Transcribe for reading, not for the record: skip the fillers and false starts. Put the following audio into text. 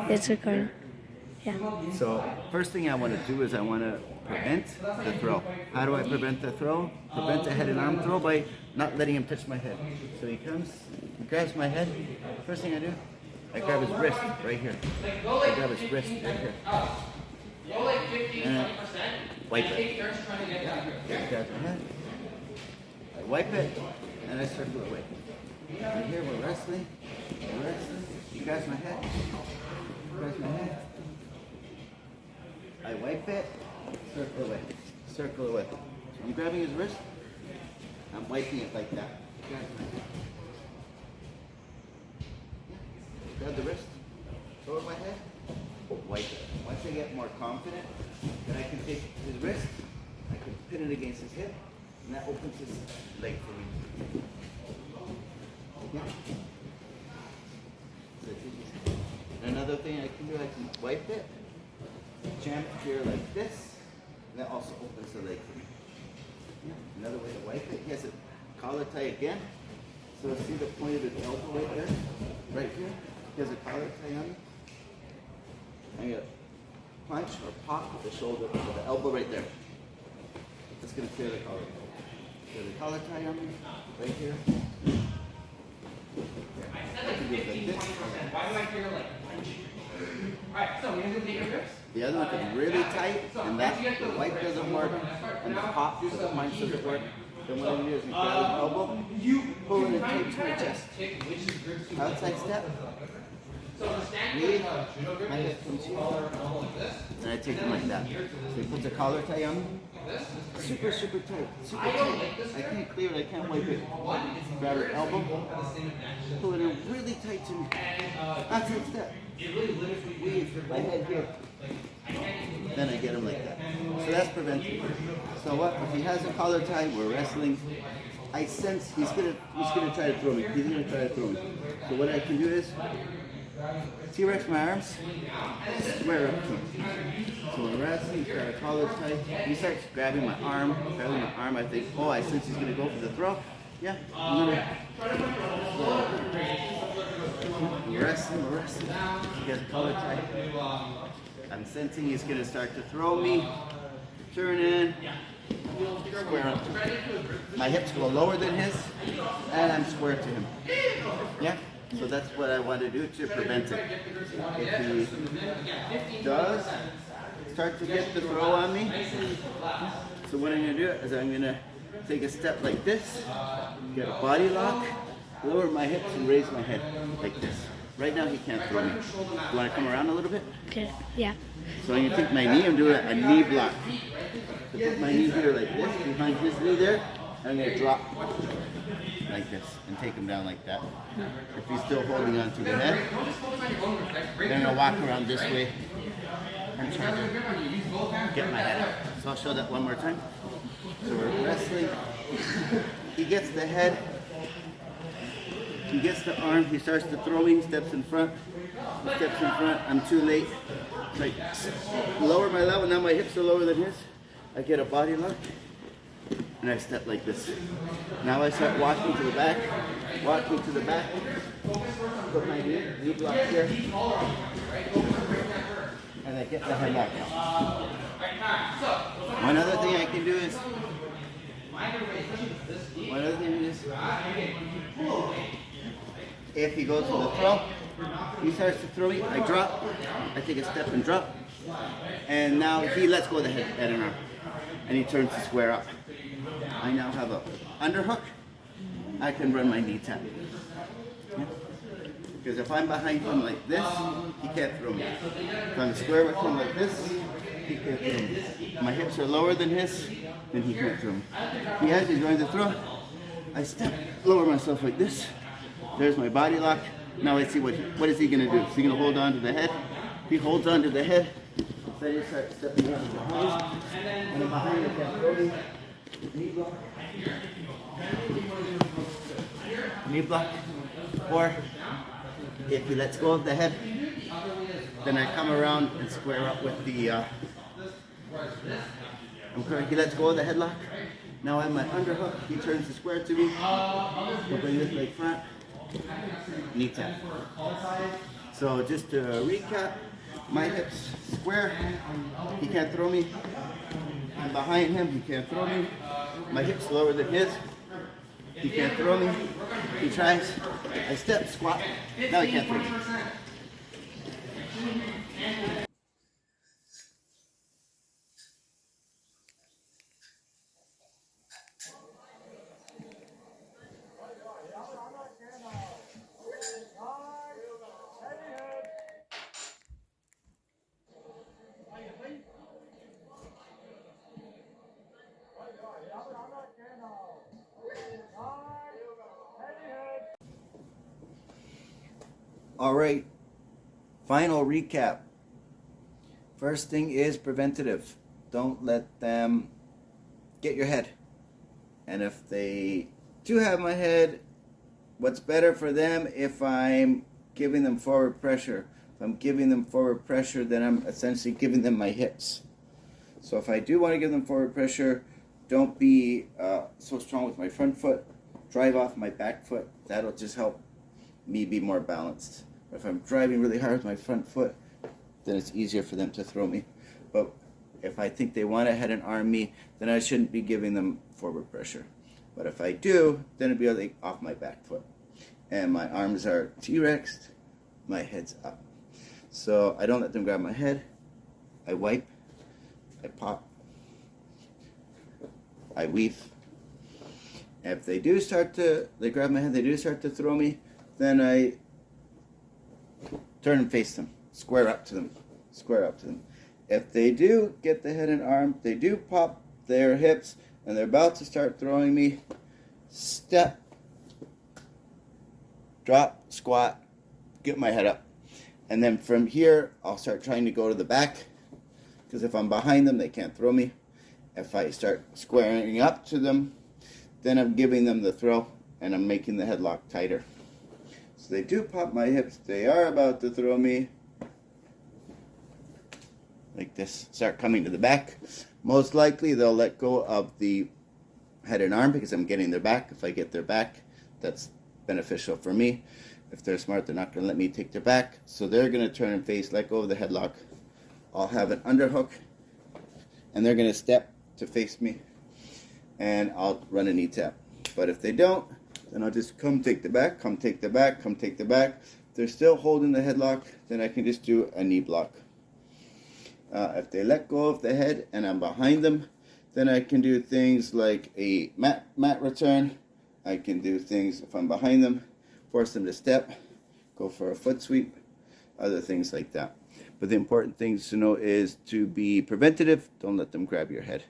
It's recording. Yeah. So first thing I want to do is I want to prevent the throw. How do I prevent the throw? Prevent the head and arm throw by not letting him touch my head. So he comes, he grabs my head. First thing I do, I grab his wrist right here. I grab his wrist right here. And I wipe it. He grabs my head. I wipe it and I circle away. Right here we're wrestling. We're wrestling. He grabs my head. Grabs my head. I wipe it, circle away, circle away. So I'm grabbing his wrist, I'm wiping it like that. Grab the wrist, throw it my head, wipe it. Once I get more confident, then I can take his wrist, I can pin it against his hip, and that opens his leg for me. Yeah. So another thing I can do, I can wipe it, jam it here like this, and that also opens the leg for me. Yeah. Another way to wipe it, he has a collar tie again. So see the point of his elbow right there? Right here? He has a collar tie on me. I'm going to punch or pop with the shoulder, with the elbow right there. That's going to clear the collar. Clear the collar tie on me, right here. I can do it like this. Why do I hear like punching? Alright, so we're going to take your grips. The other one is really tight, and that the wipe doesn't work, and the pop or the punch doesn't work. Then what I'm going to do is grab his elbow, pull it and tape to my chest. Outside step, leave, my hip comes here, and I take him like that. So he puts a collar tie on me. Super, super tight, super tight. I can't clear it, I can't wipe it. Grab her elbow, pull it in really tight to me. Outside step, weave my head here. Then I get him like that. So that's prevention. So what? If he has a collar tie, we're wrestling. I sense he's gonna try to throw me. He's gonna try to throw me. So what I can do is T-Rex my arms, square up to him. So when we're wrestling, he's got a collar tie. He starts grabbing my arm. I think, oh, I sense he's gonna go for the throw. Yeah, I'm gonna. We're wrestling. He has a collar tie. I'm sensing he's going to start to throw me, turn in, square up. My hips go lower than his, and I'm square to him. Yeah? So that's what I want to do to prevent it. If he does start to get the throw on me, so what I'm going to do is I'm going to take a step like this, get a body lock, lower my hips and raise my head like this. Right now he can't throw me. You want to come around a little bit? Okay. Yeah. So I'm going to take my knee and do a knee block. So put my knee here like this, behind his knee there, and I'm going to drop like this and take him down like that. If he's still holding on to the head, then I'm going to walk around this way and try to get my head out. So I'll show that one more time. So we're wrestling. He gets the head. He gets the arm, he starts to throw me, he steps in front, I'm too late. So I lower my level, now my hips are lower than his. I get a body lock, and I step like this. Now I start walking to the back, put my knee block here, and I get the head lock out. One other thing I can do is, if he goes for the throw, he starts to throw me, I drop, I take a step and drop, and now he lets go of the head and arm, and he turns to square up. I now have a underhook, I can run my knee tap. Yeah? Because if I'm behind him like this, he can't throw me. If I'm square with him like this, he can't throw me. My hips are lower than his, then he can't throw me. He's going to throw, I step, lower myself like this. There's my body lock. Now I see what is he going to do? Is he going to hold on to the head? If he holds on to the head, then you start stepping out behind. And then behind I can't throw me. Knee block. Or if he lets go of the head, then I come around and square up with the he lets go of the headlock. Now I have my underhook. He turns the square to me. I'll bring this leg front. Knee tap. So just to recap, my hips square, he can't throw me. I'm behind him, he can't throw me. My hips lower than his, he can't throw me. He tries, I step, squat, now he can't throw me. All right, final recap. First thing is preventative. Don't let them get your head. And if they do have my head, what's better for them if I'm giving them forward pressure? If I'm giving them forward pressure, then I'm essentially giving them my hips. So if I do want to give them forward pressure, don't be so strong with my front foot. Drive off my back foot. That'll just help me be more balanced. If I'm driving really hard with my front foot, then it's easier for them to throw me. But if I think they want to head and arm me, then I shouldn't be giving them forward pressure. But if I do, then it'll be like off my back foot. And my arms are T-rexed, my head's up. So I don't let them grab my head. I wipe, I pop, I weave. And if they do start to, they grab my head, they do start to throw me, then I turn and face them, square up to them, square up to them. If they do get the head and arm, they do pop their hips, and they're about to start throwing me, step, drop, squat, get my head up. And then from here, I'll start trying to go to the back, because if I'm behind them, they can't throw me. If I start squaring up to them, then I'm giving them the throw, and I'm making the headlock tighter. So they do pop my hips, they are about to throw me, like this, start coming to the back. Most likely they'll let go of the head and arm because I'm getting their back. If I get their back, that's beneficial for me. If they're smart, they're not going to let me take their back. So they're going to turn and face, let go of the headlock. I'll have an underhook, and they're going to step to face me, and I'll run a knee tap. But if they don't, then I'll just come take the back, come take the back, come take the back. If they're still holding the headlock, then I can just do a knee block. If they let go of the head and I'm behind them, then I can do things like a mat return. I can do things, if I'm behind them, force them to step, go for a foot sweep, other things like that. But the important things to know is to be preventative. Don't let them grab your head.